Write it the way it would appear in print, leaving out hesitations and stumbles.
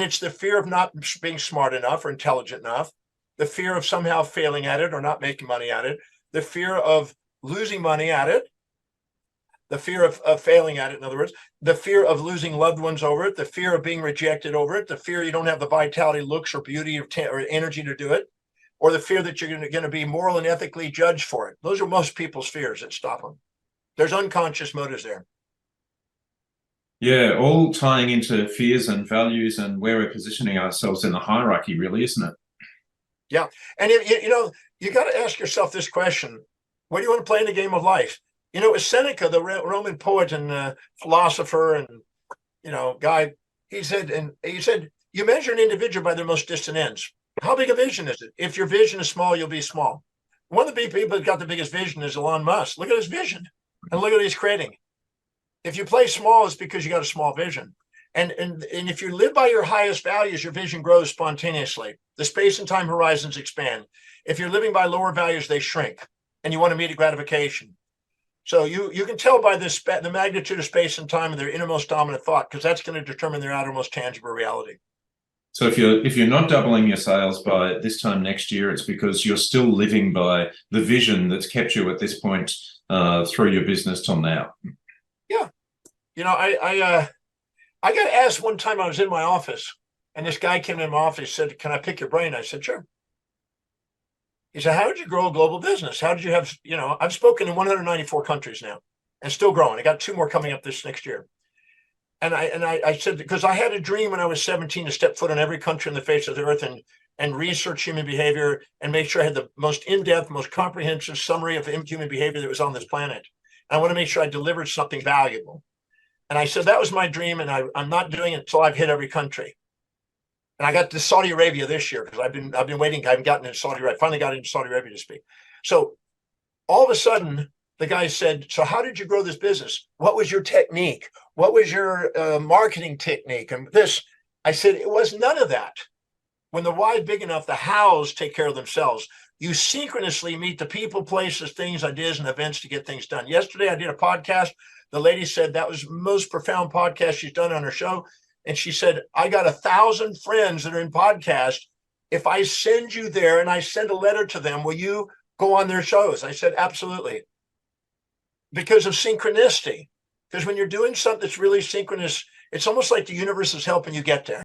it's the fear of not being smart enough or intelligent enough, the fear of somehow failing at it or not making money at it, the fear of losing money at it, the fear of failing at it, in other words, the fear of losing loved ones over it, the fear of being rejected over it, the fear you don't have the vitality, looks, or beauty or energy to do it, or the fear that you're going to be moral and ethically judged for it. Those are most people's fears that stop them. There's unconscious motives there. Yeah, all tying into fears and values and where we're positioning ourselves in the hierarchy, really, isn't it? Yeah. And you got to ask yourself this question: what do you want to play in the game of life? It was Seneca, the Roman poet and philosopher and guy. He said, you measure an individual by their most distant ends. How big a vision is it? If your vision is small, you'll be small. One of the people that got the biggest vision is Elon Musk. Look at his vision and look at what he's creating. If you play small, it's because you got a small vision. And if you live by your highest values, your vision grows spontaneously. The space and time horizons expand. If you're living by lower values, they shrink, and you want immediate gratification. So you can tell by the magnitude of space and time and their innermost dominant thought, because that's going to determine their outermost tangible reality. So if you're not doubling your sales by this time next year, it's because you're still living by the vision that's kept you at this point through your business till now. Yeah. I got asked one time, I was in my office, and this guy came in my office, said, "Can I pick your brain?" I said, "Sure." He said, "How did you grow a global business? How did you have, I've spoken in 194 countries now and still growing. I got 2 more coming up this next year." And I said, because I had a dream when I was 17 to step foot in every country on the face of the earth and research human behavior and make sure I had the most in-depth, most comprehensive summary of human behavior that was on this planet. And I want to make sure I delivered something valuable. And I said, that was my dream, and I'm not doing it until I've hit every country. And I got to Saudi Arabia this year because I've been waiting. I haven't gotten into Saudi Arabia. Finally got into Saudi Arabia to speak. So all of a sudden, the guy said, "So how did you grow this business? What was your technique? What was your marketing technique?" And this, I said, it was none of that. When the why's big enough, the hows take care of themselves. You synchronously meet the people, places, things, ideas, and events to get things done. Yesterday, I did a podcast. The lady said that was the most profound podcast she's done on her show. And she said, "I got 1,000 friends that are in podcast. If I send you there and I send a letter to them, will you go on their shows?" I said, "Absolutely." Because of synchronicity. Because when you're doing something that's really synchronous, it's almost like the universe is helping you get there.